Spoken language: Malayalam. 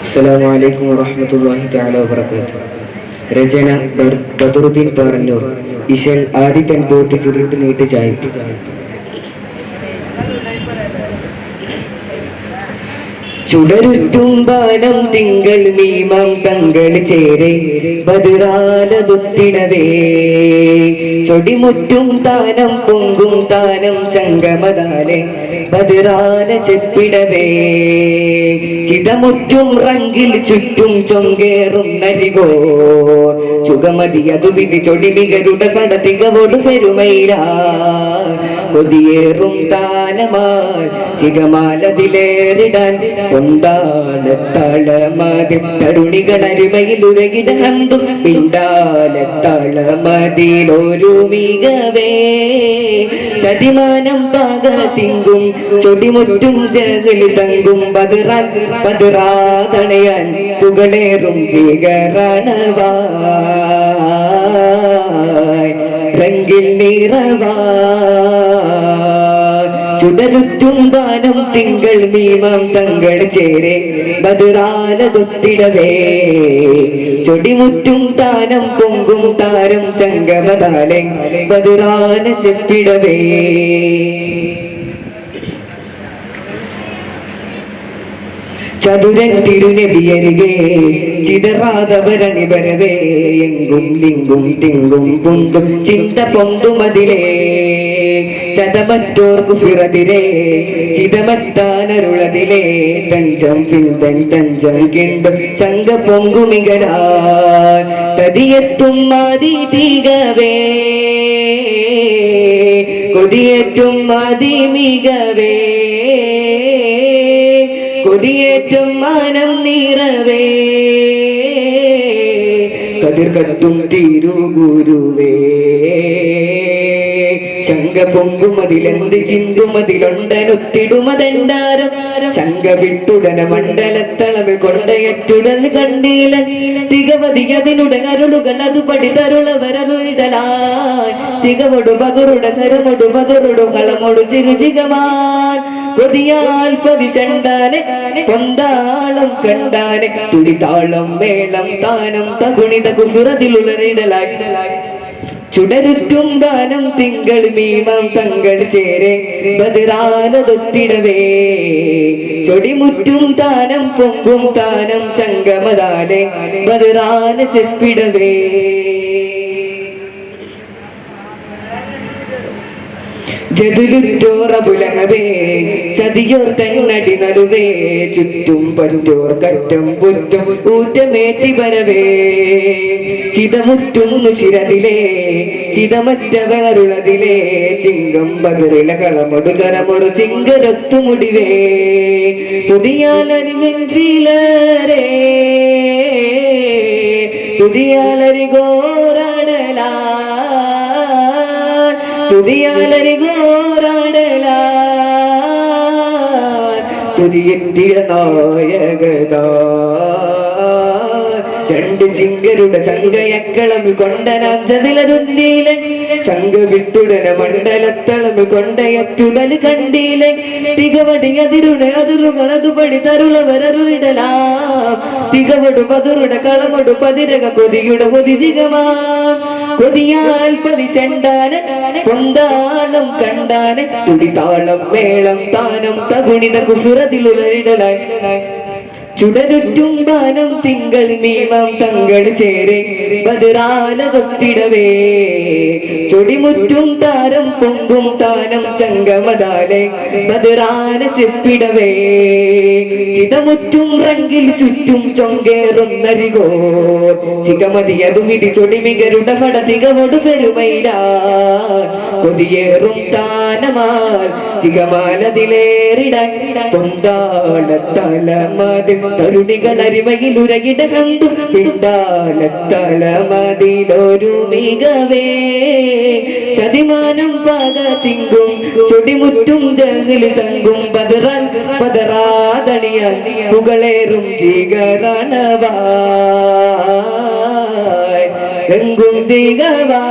അസ്സലാമു അലൈക്കും വറഹ്മത്തുള്ളാഹി തആല വബറകാതുഹു. രചന ബദറുദ്ദീൻ പാറന്നൂർ. ഇശൽ ആദിത്യൻ ബോട്ട് ചുരുട്ട് നീട്ട് ചായ്പ്. ചുടരുറ്റും ബാനം തിങ്കൾ മീമാം തങ്ങൾ ചേരെ ബദറാലതുത്തിടവേ ചൊടിമുറ്റും താനം പൊങ്കും താനം ചങ്കമതാലെ ബദറാല ചെപ്പിടവേ ചിതമുറ്റും റങ്കിൽ ചുറ്റും ചൊങ്കേറും നരികോ ചുഗമതി അതു വിധി ചൊടിമികരുടെ സടതികവോട് പെരുമയില കൊതിയേറും താനമാൽ ചികമാലതിലേറിടാൻ കൊണ്ടാലത്തളമതിൽ തരുണികളരിമയിലുരകിടഹന്തും പിണ്ടാലത്തളമതിലൊരു മികവേ ചതിമാനം പാക തിങ്കും ചൊടിമുറ്റും ജഗലി തങ്കും പതിറാതണയാൻ പുകളേറും ജീകരണവായ് രംഗിൽ നിറവാ ചുടരുറ്റും ബാനം തിങ്കൾ മീമാം തങ്ങൾ ചേരെ ബദറാലതുത്തിടവേ ചൊടിമുറ്റും താനം പൊങ്കും താരം ചങ്കമതാലെ ബദറാല ചെപ്പിടവേ ചതുരൻ തിരുനബിയരികെ ചിതറാതവരണി വരവേ എങ്കും ലിങ്കും തിങ്കും പുന്തും ചിന്ത പൊന്തുമതിലേ ചതമറ്റോർക്കു ഫിറതിരേ ചിതമത്താനരുളതിലേ തഞ്ചം ഫിന്തൻ തഞ്ചം കിണ്ടും ചങ്ക പൊങ്കുമികരാ തതിയെത്തും മതി തികവേ കൊതിയേറ്റും മതി മികവേ കൊതിയേറ്റും മാനം നിറവേ കതിർ കത്തും തിരുഗുരുവേ ശങ്ക പൊങ്കുമതിലെന്ത് ചിന്തുമതിലൊണ്ടനൊത്തിടുമതെണ്ടാരം ശങ്ക വിട്ടുടന മണ്ഡലത്തളവ് കൊണ്ടയറ്റുടൻ കണ്ടീല തികവതി അതിനുടനരുളുകൾ അത് പഠിതരുളവരരുളിടലായി തികവൊടു പകരുടെ സരമൊടു പകരൊടു കളമൊടു ചിരുചികമാൻ കൊതിയാൽ പതിചണ്ടാനെ പൊന്താളം കണ്ടാനെ തുടിതാളം മേളം താനം തകുണിത കുഫുറതിലുളരിടലായി ചുടരുറ്റും ബാനം തിങ്കൾ മീമാം തങ്ങൾ ചേരെ ബദറാലതൊത്തിടവേ ചൊടിമുറ്റും താനം പൊങ്കും താനം ചങ്കമതാലെ ബദറാല ചെപ്പിടവേ ജതുലുറ്റോറബുലഹവേ ചതിയോർ തന്നടി നടുവേ ചുറ്റും പറ്റോർ കറ്റം പുറ്റും ഊറ്റമേറ്റി വരവേ ചിതമുറ്റും ശിരതിലേ ചിതമറ്റവരുളതിലേ ചിങ്കം ബദറില കളമൊടു ചരമൊടു ചിങ്കരത്തു മുടിവേ തുതിയാലരിവെഞ്ചിലരേ തുതിയാലരി ഗോരാടലാ തുതിയാലരി ഗോരാടലാ തുതിയെത്തിയ നായകതാ രണ്ട് ചിങ്കരുടെ ചങ്കയക്കളമിൽ കൊണ്ടനാം ചതിലതുണ്ടീലെ ശങ്ക വിട്ടുടന മണ്ഡലത്തളമിൽ കൊണ്ടയറ്റുടൽ കണ്ടീലെ തികവടി അതിരുണ അതിരുകൾ അതുപടി തരുളവരരുളിടലാം തികവടു പതുരുടെ കളമൊടു പതിരക കൊതിയുടെ പൊതിജികമാം കൊതിയാൽ പതിച്ചണ്ടാന് പൊന്താളം കണ്ടാന് തുടിതാളം മേളം താനം തകുണിത കുഫുറതിലുളരിടലായി ചുടരുറ്റും ബാനം തിങ്കൾ മീമാം തങ്ങൾ ചേരെ ബദറാലതൊത്തിടവേ ചൊടിമുറ്റും താരം പൊങ്കും താനം ചങ്കമതാലെ ബദറാല ചെപ്പിടവേ ചിതമുറ്റും റങ്കിൽ ചുറ്റും ചൊങ്കേറും നരികോ ചികമതി അതു വിധി ചൊടിമികരുടെ പടതികവോട് പെരുമയില കൊതിയേറും താനമാൽ ചികമാലതിലേറിടാൻ പൊന്താളത്തലമതിൽ തരുണികളരിമയിലുരകിട കണ്ടു പിണ്ടാലത്തളമതിലൊരു മികവേ ചതിമാനം പാക തിങ്കും ചൊടിമുറ്റും ജഗലി തങ്കും പതറാതണിയാൻ പുകളേറും ജീകരണവായ് എങ്കും ദിഗവാ.